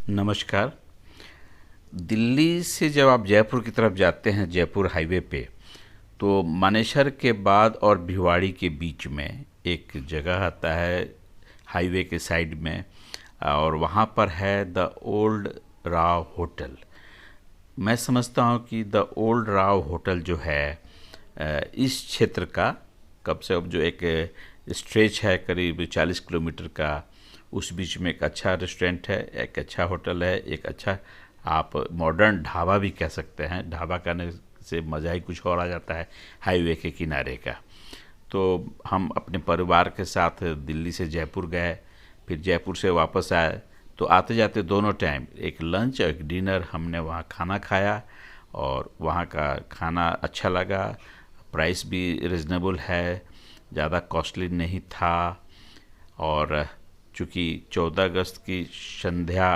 नमस्कार। दिल्ली से जब आप जयपुर की तरफ जाते हैं, जयपुर हाईवे पे, तो मानेसर के बाद और भिवाड़ी के बीच में एक जगह आता है हाईवे के साइड में, और वहाँ पर है द ओल्ड राव होटल। मैं समझता हूँ कि द ओल्ड राव होटल जो है इस क्षेत्र का कम से कम जो एक स्ट्रेच है करीब 40 किलोमीटर का, उस बीच में एक अच्छा रेस्टोरेंट है, एक अच्छा होटल है, एक अच्छा आप मॉडर्न ढाबा भी कह सकते हैं। ढाबा कहने से मज़ा ही कुछ और आ जाता है हाईवे के किनारे का। तो हम अपने परिवार के साथ दिल्ली से जयपुर गए, फिर जयपुर से वापस आए, तो आते जाते दोनों टाइम एक लंच और एक डिनर हमने वहाँ खाना खाया, और वहाँ का खाना अच्छा लगा। प्राइस भी रिजनेबल है, ज़्यादा कॉस्टली नहीं था। और चूँकि 14 अगस्त की संध्या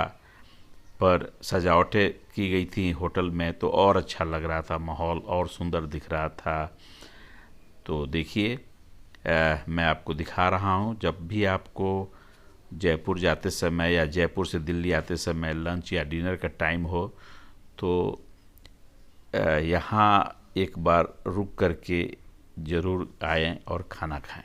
पर सजावटें की गई थी होटल में, तो और अच्छा लग रहा था, माहौल और सुंदर दिख रहा था। तो देखिए, मैं आपको दिखा रहा हूँ, जब भी आपको जयपुर जाते समय या जयपुर से दिल्ली आते समय लंच या डिनर का टाइम हो, तो यहाँ एक बार रुक करके ज़रूर आएं और खाना खाएं।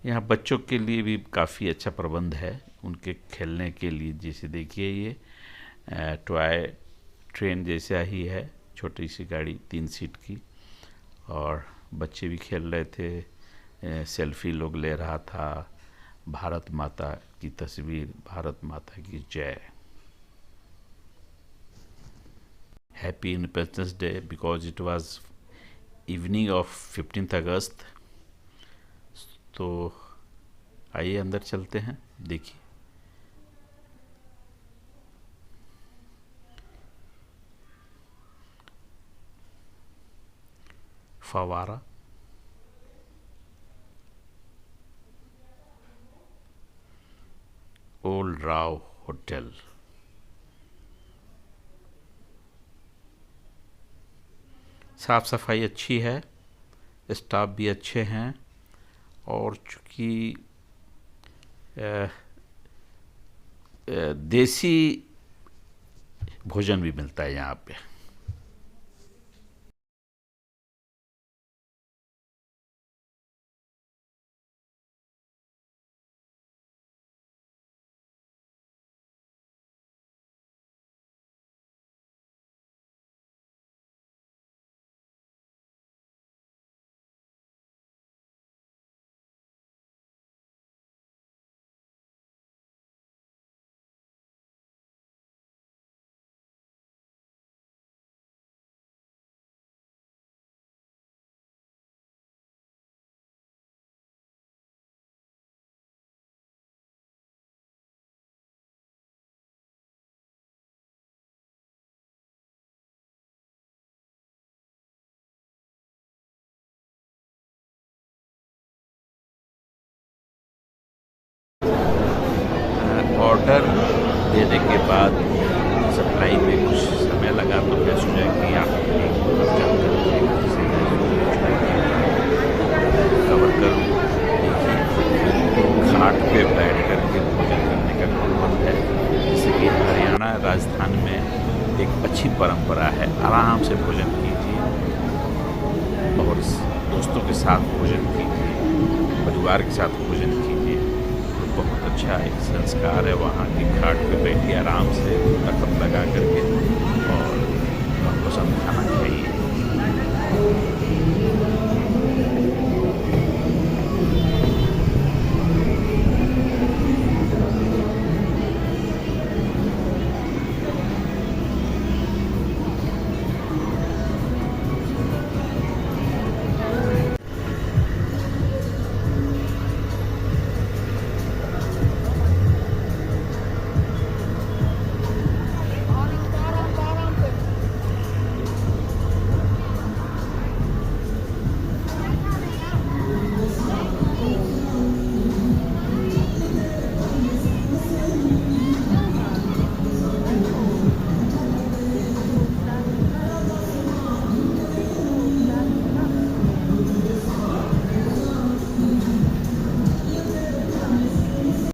यहाँ बच्चों के लिए भी काफ़ी अच्छा प्रबंध है, उनके खेलने के लिए। जैसे देखिए, ये टॉय ट्रेन जैसा ही है, छोटी सी गाड़ी 3 सीट की, और बच्चे भी खेल रहे थे। सेल्फी लोग ले रहा था। भारत माता की तस्वीर, भारत माता की जय। Happy independence day because it was evening of 15 अगस्त। तो आइए अंदर चलते हैं, देखिए। फवारा, ओल्ड राव होटल। साफ सफाई अच्छी है, स्टाफ भी अच्छे हैं, और चूँकि देसी भोजन भी मिलता है यहाँ पे। ऑर्डर देने के बाद सप्लाई में कुछ समय लगा, तो मैं सोचा कि आपके लिए जानकारी कवर करूँ। देखिए, घाट पे बैठ करके भोजन करने का प्रबंध है। जैसे कि हरियाणा राजस्थान में एक अच्छी परंपरा है, आराम से भोजन कीजिए और दोस्तों के साथ भोजन कीजिए, परिवार के साथ भोजन कीजिए। तो बहुत अच्छा एक संस्कार है वहाँ की। घाट पे बैठिए आराम से, तख्त लगा करके, और पसंद खाना खाइए।